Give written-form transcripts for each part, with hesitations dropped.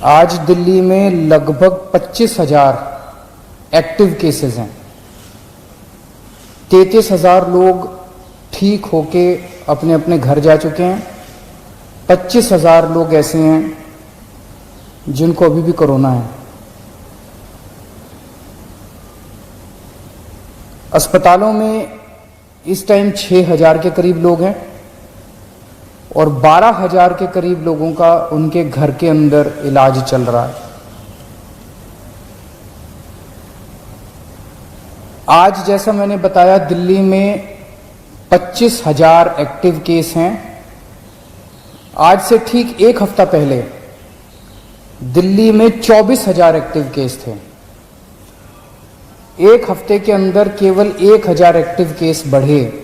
आज दिल्ली में लगभग 25,000 एक्टिव केसेस हैं। 33,000 लोग ठीक होके अपने अपने घर जा चुके हैं। 25,000 लोग ऐसे हैं जिनको अभी भी कोरोना है। अस्पतालों में इस टाइम 6,000 के करीब लोग हैं और 12,000 के करीब लोगों का उनके घर के अंदर इलाज चल रहा है। आज जैसा मैंने बताया, दिल्ली में 25,000 एक्टिव केस हैं। आज से ठीक एक हफ्ता पहले दिल्ली में 24,000 एक्टिव केस थे। एक हफ्ते के अंदर केवल 1,000 एक्टिव केस बढ़े।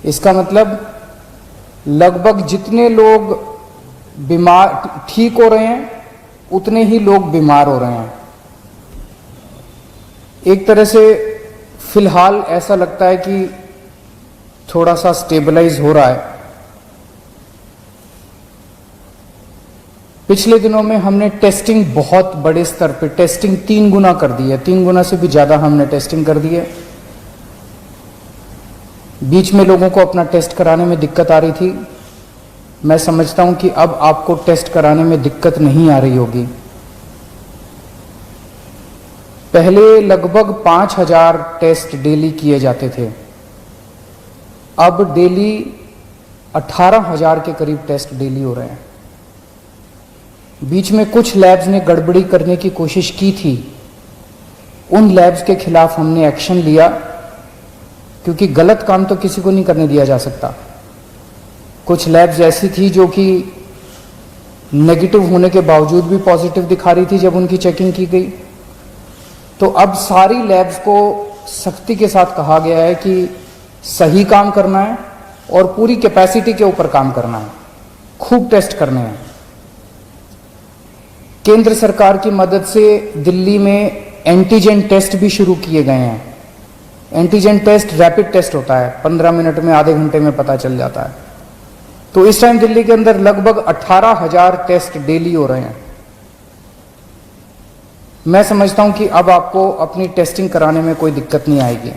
इसका मतलब लगभग जितने लोग बीमार ठीक हो रहे हैं उतने ही लोग बीमार हो रहे हैं। एक तरह से फिलहाल ऐसा लगता है कि थोड़ा सा स्टेबलाइज हो रहा है। पिछले दिनों में हमने टेस्टिंग बहुत बड़े स्तर पे टेस्टिंग 3 गुना कर दी है। 3 गुना से भी ज्यादा हमने टेस्टिंग कर दी है। बीच में लोगों को अपना टेस्ट कराने में दिक्कत आ रही थी। मैं समझता हूं कि अब आपको टेस्ट कराने में दिक्कत नहीं आ रही होगी। पहले लगभग 5,000 टेस्ट डेली किए जाते थे। अब डेली 18,000 के करीब टेस्ट डेली हो रहे हैं। बीच में कुछ लैब्स ने गड़बड़ी करने की कोशिश की थी। उन लैब्स के खिलाफ हमने एक्शन लिया, क्योंकि गलत काम तो किसी को नहीं करने दिया जा सकता। कुछ लैब्स ऐसी थी जो कि नेगेटिव होने के बावजूद भी पॉजिटिव दिखा रही थी जब उनकी चेकिंग की गई। तो अब सारी लैब्स को सख्ती के साथ कहा गया है कि सही काम करना है और पूरी कैपेसिटी के ऊपर काम करना है, खूब टेस्ट करने हैं। केंद्र सरकार की मदद से दिल्ली में एंटीजन टेस्ट भी शुरू किए गए हैं। एंटीजन टेस्ट रैपिड टेस्ट होता है, 15 मिनट में, आधे घंटे में पता चल जाता है। तो इस टाइम दिल्ली के अंदर लगभग 18,000 टेस्ट डेली हो रहे हैं। मैं समझता हूं कि अब आपको अपनी टेस्टिंग कराने में कोई दिक्कत नहीं आएगी।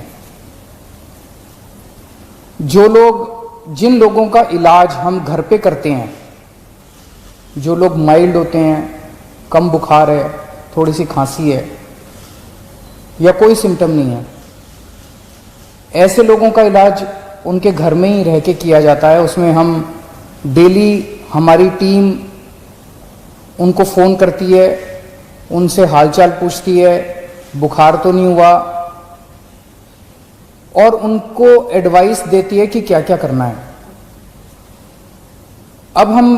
जिन लोगों का इलाज हम घर पे करते हैं, जो लोग माइल्ड होते हैं, कम बुखार है, थोड़ी सी खांसी है या कोई सिम्टम नहीं है, ऐसे लोगों का इलाज उनके घर में ही रह के किया जाता है। उसमें हम डेली, हमारी टीम उनको फ़ोन करती है, उनसे हालचाल पूछती है, बुखार तो नहीं हुआ, और उनको एडवाइस देती है कि क्या क्या करना है। अब हम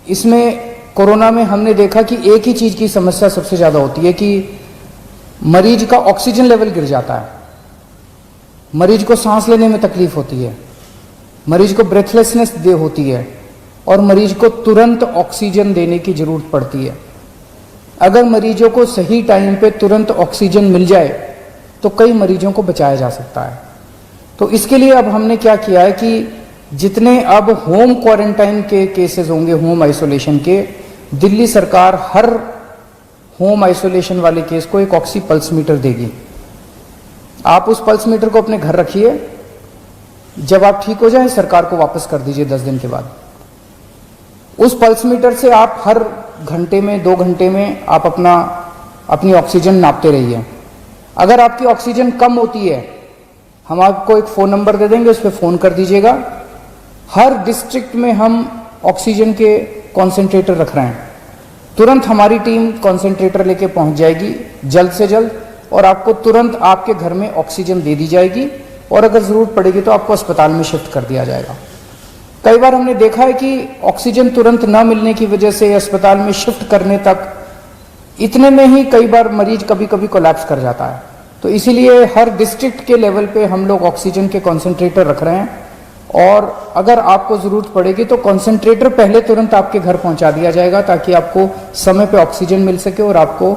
इसमें कोरोना में हमने देखा कि एक ही चीज की समस्या सबसे ज्यादा होती है कि मरीज का ऑक्सीजन लेवल गिर जाता है। मरीज को सांस लेने में तकलीफ होती है, मरीज को ब्रेथलेसनेस होती है और मरीज को तुरंत ऑक्सीजन देने की जरूरत पड़ती है। अगर मरीजों को सही टाइम पे तुरंत ऑक्सीजन मिल जाए तो कई मरीजों को बचाया जा सकता है। तो इसके लिए अब हमने क्या किया है कि जितने अब होम क्वारंटाइन के केसेस होंगे, होम आइसोलेशन के, दिल्ली सरकार हर होम आइसोलेशन वाले केस को एक ऑक्सी पल्स मीटर देगी। आप उस पल्स मीटर को अपने घर रखिए, जब आप ठीक हो जाएं सरकार को वापस कर दीजिए 10 दिन के बाद। उस पल्स मीटर से आप हर घंटे में, 2 घंटे में आप अपनी ऑक्सीजन नापते रहिए। अगर आपकी ऑक्सीजन कम होती है, हम आपको एक फ़ोन नंबर दे देंगे, उस पर फ़ोन कर दीजिएगा। हर डिस्ट्रिक्ट में हम ऑक्सीजन के कॉन्सेंट्रेटर रख रहे हैं। तुरंत हमारी टीम कॉन्सेंट्रेटर लेके पहुंच जाएगी जल्द से जल्द, और आपको तुरंत आपके घर में ऑक्सीजन दे दी जाएगी, और अगर ज़रूरत पड़ेगी तो आपको अस्पताल में शिफ्ट कर दिया जाएगा। कई बार हमने देखा है कि ऑक्सीजन तुरंत न मिलने की वजह से अस्पताल में शिफ्ट करने तक, इतने में ही कई बार मरीज कभी कभी कोलैप्स कर जाता है। तो इसीलिए हर डिस्ट्रिक्ट के लेवल पे हम लोग ऑक्सीजन के कॉन्सेंट्रेटर रख रहे हैं, और अगर आपको ज़रूरत पड़ेगी तो कॉन्सेंट्रेटर पहले तुरंत आपके घर पहुंचा दिया जाएगा, ताकि आपको समय पे ऑक्सीजन मिल सके और आपको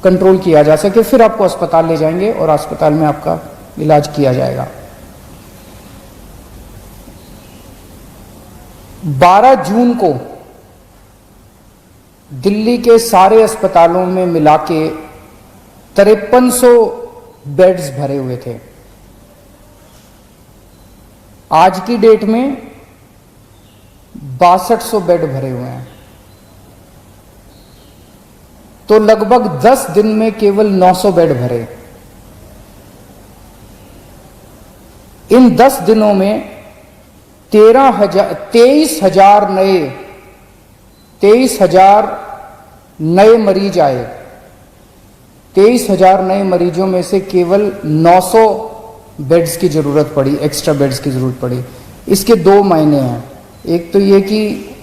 कंट्रोल किया जा सके। फिर आपको अस्पताल ले जाएंगे और अस्पताल में आपका इलाज किया जाएगा। 12 जून को दिल्ली के सारे अस्पतालों में मिला के 5300 बेड्स भरे हुए थे। आज की डेट में 6200 बेड भरे हुए हैं। तो लगभग 10 दिन में केवल 900 बेड भरे। इन 10 दिनों में 23,000 नए मरीज आए। 23,000 नए मरीजों में से केवल 900 बेड्स की जरूरत पड़ी, एक्स्ट्रा बेड्स की जरूरत पड़ी। इसके दो मायने हैं। एक तो ये कि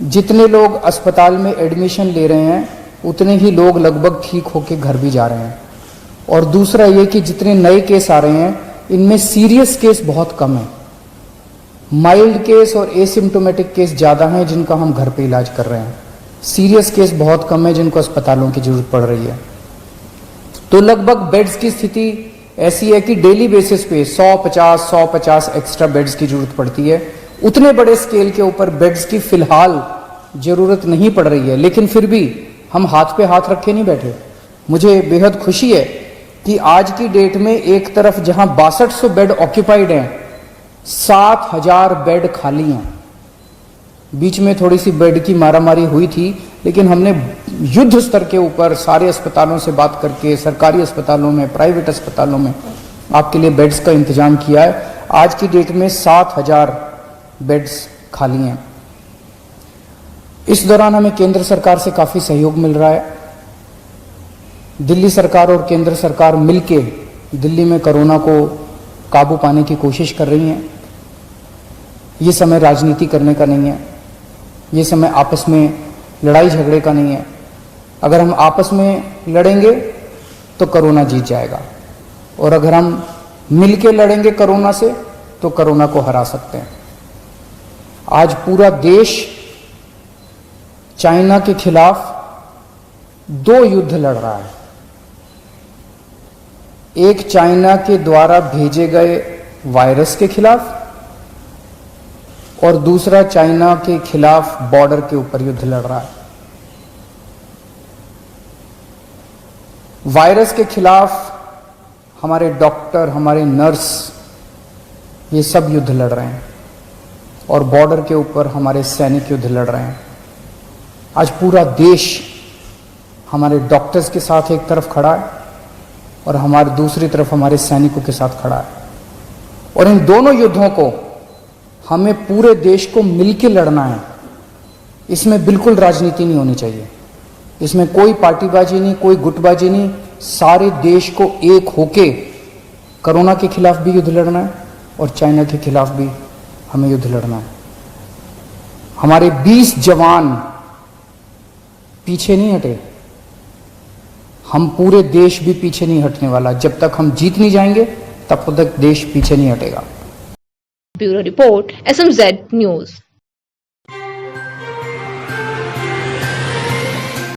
जितने लोग अस्पताल में एडमिशन ले रहे हैं उतने ही लोग लगभग ठीक होकर घर भी जा रहे हैं, और दूसरा ये कि जितने नए केस आ रहे हैं इनमें सीरियस केस बहुत कम है। माइल्ड केस और एसिम्टोमेटिक केस ज़्यादा हैं जिनका हम घर पे इलाज कर रहे हैं। सीरियस केस बहुत कम है जिनको अस्पतालों की जरूरत पड़ रही है। तो लगभग बेड्स की स्थिति ऐसी है कि डेली बेसिस पे 150 एक्स्ट्रा बेड्स की जरूरत पड़ती है। उतने बड़े स्केल के ऊपर बेड्स की फिलहाल जरूरत नहीं पड़ रही है, लेकिन फिर भी हम हाथ पे हाथ रखे नहीं बैठे। मुझे बेहद खुशी है कि आज की डेट में एक तरफ जहां 6200 बेड ऑक्यूपाइड हैं, 7000 बेड खाली हैं। बीच में थोड़ी सी बेड की मारामारी हुई थी, लेकिन हमने युद्ध स्तर के ऊपर सारे अस्पतालों से बात करके सरकारी अस्पतालों में, प्राइवेट अस्पतालों में आपके लिए बेड्स का इंतजाम किया है। आज की डेट में 7000 बेड्स खाली हैं। इस दौरान हमें केंद्र सरकार से काफ़ी सहयोग मिल रहा है। दिल्ली सरकार और केंद्र सरकार मिलके दिल्ली में कोरोना को काबू पाने की कोशिश कर रही हैं। ये समय राजनीति करने का नहीं है, ये समय आपस में लड़ाई झगड़े का नहीं है। अगर हम आपस में लड़ेंगे तो कोरोना जीत जाएगा, और अगर हम मिलके लड़ेंगे कोरोना से तो कोरोना को हरा सकते हैं। आज पूरा देश चाइना के खिलाफ 2 युद्ध लड़ रहा है। एक चाइना के द्वारा भेजे गए वायरस के खिलाफ, और दूसरा चाइना के खिलाफ बॉर्डर के ऊपर युद्ध लड़ रहा है। वायरस के खिलाफ हमारे डॉक्टर, हमारे नर्स, ये सब युद्ध लड़ रहे हैं, और बॉर्डर के ऊपर हमारे सैनिक युद्ध लड़ रहे हैं। आज पूरा देश हमारे डॉक्टर्स के साथ एक तरफ खड़ा है और हमारे दूसरी तरफ हमारे सैनिकों के साथ खड़ा है, और इन दोनों युद्धों को हमें पूरे देश को मिलकर लड़ना है। इसमें बिल्कुल राजनीति नहीं होनी चाहिए, इसमें कोई पार्टीबाजी नहीं, कोई गुटबाजी नहीं। सारे देश को एक होके कोरोना के खिलाफ भी युद्ध लड़ना है और चाइना के खिलाफ भी हमें युद्ध लड़ना है। हमारे 20 जवान पीछे नहीं हटे, हम पूरे देश भी पीछे नहीं हटने वाला। जब तक हम जीत नहीं जाएंगे तब तक देश पीछे नहीं हटेगा। Bureau report SMZ news.